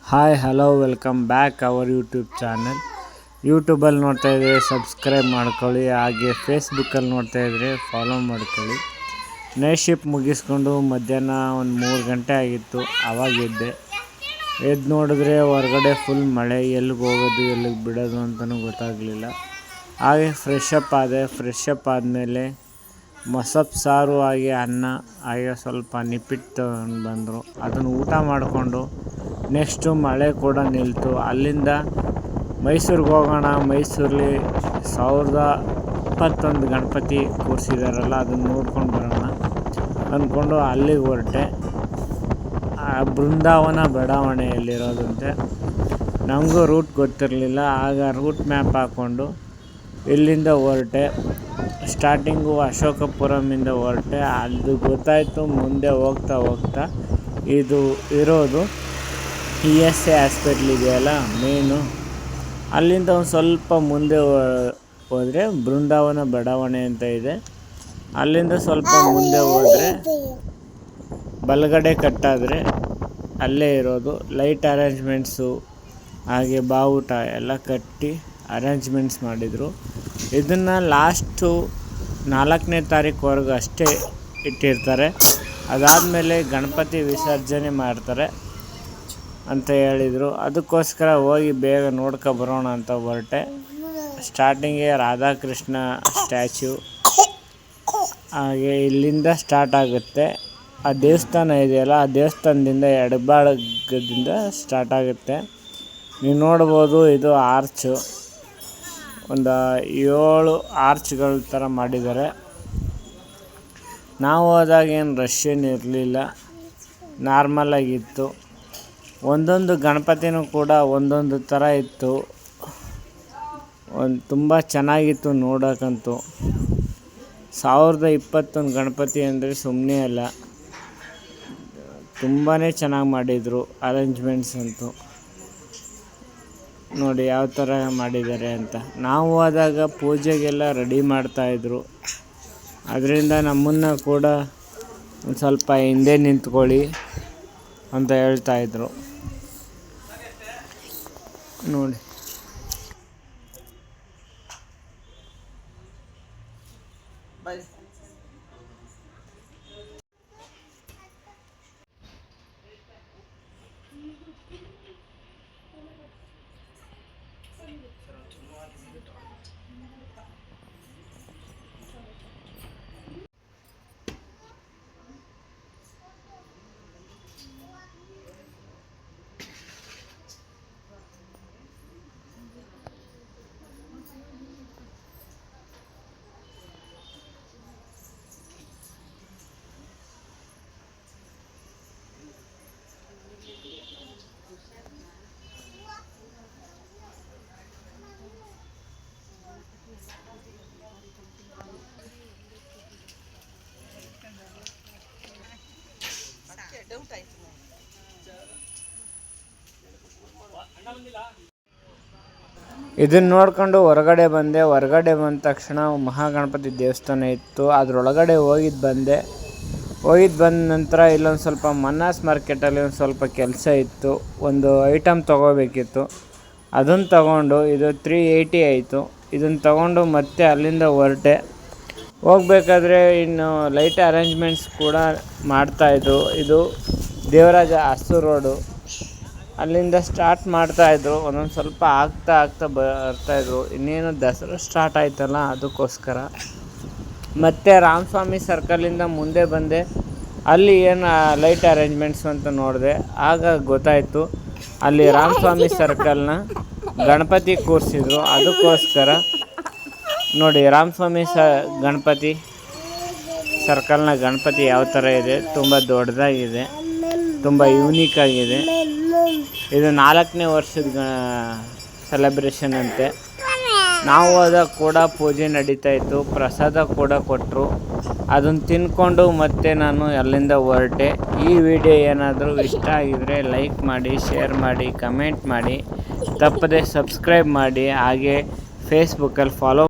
Hi hello welcome back our YouTube channel. ಯೂಟ್ಯೂಬಲ್ಲಿ ನೋಡ್ತಾ ಇದ್ದರೆ ಸಬ್ಸ್ಕ್ರೈಬ್ ಮಾಡ್ಕೊಳ್ಳಿ, ಹಾಗೆ ಫೇಸ್ಬುಕ್ಕಲ್ಲಿ ನೋಡ್ತಾ ಇದ್ದರೆ ಫಾಲೋ ಮಾಡ್ಕೊಳ್ಳಿ. ನೈಟ್ ಶಿಫ್ಟ್ ಮುಗಿಸ್ಕೊಂಡು ಮಧ್ಯಾಹ್ನ ಒಂದು 3 ಗಂಟೆ ಆಗಿತ್ತು. ಆವಾಗಿದ್ದೆ ಎದ್ದು ನೋಡಿದ್ರೆ ಹೊರಗಡೆ ಫುಲ್ ಮಳೆ. ಎಲ್ಲಿಗೆ ಹೋಗೋದು ಎಲ್ಲಿಗೆ ಬಿಡೋದು ಅಂತಲೂ ಗೊತ್ತಾಗಲಿಲ್ಲ. ಹಾಗೆ ಫ್ರೆಶ್ ಅಪ್ ಆದಮೇಲೆ ಮೊಸಪ್ಪು ಸಾರು ಹಾಗೆ ಅನ್ನ ಹಾಗೆ ಸ್ವಲ್ಪ ನಿಪ್ಪಿಟ್ಟು ತಗೊಂಡು ಬಂದರು. ಅದನ್ನು ಊಟ ಮಾಡಿಕೊಂಡು ನೆಕ್ಸ್ಟು ಮಳೆ ಕೂಡ ನಿಲ್ತು. ಅಲ್ಲಿಂದ ಮೈಸೂರಿಗೆ ಹೋಗೋಣ, ಮೈಸೂರಲ್ಲಿ 1021 ಗಣಪತಿ ಕೂರಿಸಿದಾರಲ್ಲ ಅದನ್ನು ನೋಡ್ಕೊಂಡು ಬರೋಣ ಅಂದ್ಕೊಂಡು ಅಲ್ಲಿಗೆ ಹೊರಟೆ. ಬೃಂದಾವನ ಬಡಾವಣೆಯಲ್ಲಿರೋದಂತೆ. ನಮಗೂ ರೂಟ್ ಗೊತ್ತಿರಲಿಲ್ಲ. ಆಗ ರೂಟ್ ಮ್ಯಾಪ್ ಹಾಕ್ಕೊಂಡು ಇಲ್ಲಿಂದ ಹೊರಟೆ. ಸ್ಟಾರ್ಟಿಂಗು ಅಶೋಕಪುರಮಿಂದ ಹೊರಟೆ. ಅದು ಗೊತ್ತಾಯಿತು ಮುಂದೆ ಹೋಗ್ತಾ ಇದು ಇರೋದು ESI ಹಾಸ್ಪಿಟ್ಲ್ ಇದೆಯಲ್ಲ ಮೇನು, ಅಲ್ಲಿಂದ ಒಂದು ಸ್ವಲ್ಪ ಮುಂದೆ ಹೋದರೆ ಬೃಂದಾವನ ಬಡಾವಣೆ ಅಂತ ಇದೆ. ಅಲ್ಲಿಂದ ಸ್ವಲ್ಪ ಮುಂದೆ ಹೋದರೆ ಬಲಗಡೆ ಕಟ್ಟಾದರೆ ಅಲ್ಲೇ ಇರೋದು. ಲೈಟ್ ಅರೇಂಜ್ಮೆಂಟ್ಸು ಹಾಗೆ ಬಾವುಟ ಎಲ್ಲ ಕಟ್ಟಿ ಅರೇಂಜ್ಮೆಂಟ್ಸ್ ಮಾಡಿದರು. ಇದನ್ನು ಲಾಸ್ಟು 4ನೇ ತಾರೀಕುವರೆಗೂ ಅಷ್ಟೇ ಇಟ್ಟಿರ್ತಾರೆ. ಅದಾದಮೇಲೆ ಗಣಪತಿ ವಿಸರ್ಜನೆ ಮಾಡ್ತಾರೆ ಅಂತ ಹೇಳಿದರು. ಅದಕ್ಕೋಸ್ಕರ ಹೋಗಿ ಬೇಗ ನೋಡ್ಕೊಬರೋಣ ಅಂತ ಹೊರಟೆ. ಸ್ಟಾರ್ಟಿಂಗ್ಗೆ ರಾಧಾಕೃಷ್ಣ ಸ್ಟ್ಯಾಚ್ಯೂ ಹಾಗೆ ಇಲ್ಲಿಂದ ಸ್ಟಾರ್ಟ್ ಆಗುತ್ತೆ. ಆ ದೇವಸ್ಥಾನ ಇದೆಯಲ್ಲ, ಆ ದೇವಸ್ಥಾನದಿಂದ ಎಡಭಾಗದಿಂದ ಸ್ಟಾರ್ಟ್ ಆಗುತ್ತೆ. ನೀವು ನೋಡ್ಬೋದು, ಇದು ಆರ್ಚು, ಒಂದು 7 ಆರ್ಚ್ಗಳ ಥರ ಮಾಡಿದ್ದಾರೆ. ನಾವು ಹೋದಾಗ ಏನು ರಶ್ ಏನು ಇರಲಿಲ್ಲ, ನಾರ್ಮಲಾಗಿತ್ತು. ಒಂದೊಂದು ಗಣಪತಿನೂ ಕೂಡ ಒಂದೊಂದು ಥರ ಇತ್ತು. ತುಂಬ ಚೆನ್ನಾಗಿತ್ತು ನೋಡೋಕ್ಕಂತೂ. 1021 ಗಣಪತಿ ಅಂದರೆ ಸುಮ್ಮನೆ ಅಲ್ಲ, ತುಂಬಾ ಚೆನ್ನಾಗಿ ಮಾಡಿದರು ಅರೇಂಜ್ಮೆಂಟ್ಸ್ ಅಂತೂ. ನೋಡಿ ಯಾವ ಥರ ಮಾಡಿದ್ದಾರೆ ಅಂತ. ನಾವು ಹೋದಾಗ ಪೂಜೆಗೆಲ್ಲ ರೆಡಿ ಮಾಡ್ತಾಯಿದ್ರು. ಅದರಿಂದ ನಮ್ಮನ್ನು ಕೂಡ ಒಂದು ಸ್ವಲ್ಪ ಹಿಂದೆ ನಿಂತ್ಕೊಳ್ಳಿ ಅಂತ ಹೇಳ್ತಾಯಿದ್ರು. ನೋಡಿ ಇದನ್ನು ನೋಡ್ಕೊಂಡು ಹೊರಗಡೆ ಬಂದೆ. ಹೊರಗಡೆ ಬಂದ ತಕ್ಷಣ ಮಹಾಗಣಪತಿ ದೇವಸ್ಥಾನ ಇತ್ತು. ಅದರೊಳಗಡೆ ಹೋಗಿದ್ದು ಬಂದ ನಂತರ ಇಲ್ಲೊಂದು ಸ್ವಲ್ಪ ಮನ್ನಾಸ್ ಮಾರ್ಕೆಟಲ್ಲಿ ಒಂದು ಸ್ವಲ್ಪ ಕೆಲಸ ಇತ್ತು. ಒಂದು ಐಟಮ್ ತೊಗೋಬೇಕಿತ್ತು. ಅದನ್ನು ತಗೊಂಡು ಇದು 380 ಆಯಿತು. ಇದನ್ನು ತಗೊಂಡು ಮತ್ತೆ ಅಲ್ಲಿಂದ ಹೊರಟೆ. ಹೋಗ್ಬೇಕಾದ್ರೆ ಇನ್ನು ಲೈಟ್ ಅರೇಂಜ್ಮೆಂಟ್ಸ್ ಕೂಡ ಮಾಡ್ತಾಯಿದ್ರು. ಇದು ದೇವರಾಜ ಅರಸು ರೋಡು, ಅಲ್ಲಿಂದ ಸ್ಟಾರ್ಟ್ ಮಾಡ್ತಾಯಿದ್ರು. ಒಂದೊಂದು ಸ್ವಲ್ಪ ಆಗ್ತಾ ಬರ್ತಾಯಿದ್ರು. ಇನ್ನೇನು ದಸರಾ ಸ್ಟಾರ್ಟ್ ಆಯ್ತಲ್ಲ ಅದಕ್ಕೋಸ್ಕರ. ಮತ್ತು ರಾಮಸ್ವಾಮಿ ಸರ್ಕಲಿಂದ ಮುಂದೆ ಬಂದೆ. ಅಲ್ಲಿ ಏನು ಲೈಟ್ ಅರೇಂಜ್ಮೆಂಟ್ಸ್ ಅಂತ ನೋಡಿದೆ. ಆಗ ಗೊತ್ತಾಯಿತು ಅಲ್ಲಿ ರಾಮಸ್ವಾಮಿ ಸರ್ಕಲ್ನ ಗಣಪತಿ ಕೂರಿಸಿದ್ರು. ಅದಕ್ಕೋಸ್ಕರ ನೋಡಿ ರಾಮಸ್ವಾಮಿ ಗಣಪತಿ ಸರ್ಕಲ್ನ ಗಣಪತಿ ಯಾವ ಥರ ಇದೆ, ತುಂಬ ದೊಡ್ಡದಾಗಿದೆ, ತುಂಬ ಯೂನಿಕ್ ಆಗಿದೆ. ಇದು 4ನೇ ವರ್ಷದ ಸೆಲೆಬ್ರೇಷನ್ ಅಂತೆ. ನಾವು ಹೋದಾಗ ಕೂಡ ಪೂಜೆ ನಡೀತಾ ಇತ್ತು. ಪ್ರಸಾದ ಕೂಡ ಕೊಟ್ಟರು. ಅದನ್ನು ತಿಂದ್ಕೊಂಡು ಮತ್ತೆ ನಾನು ಅಲ್ಲಿಂದ ಹೊರಟೆ. ಈ ವಿಡಿಯೋ ಏನಾದರೂ ಇಷ್ಟ ಆಗಿದರೆ ಲೈಕ್ ಮಾಡಿ, ಶೇರ್ ಮಾಡಿ, ಕಮೆಂಟ್ ಮಾಡಿ, ತಪ್ಪದೆ ಸಬ್ಸ್ಕ್ರೈಬ್ ಮಾಡಿ, ಹಾಗೆ ಫೇಸ್ಬುಕ್ಕಲ್ಲಿ ಫಾಲೋ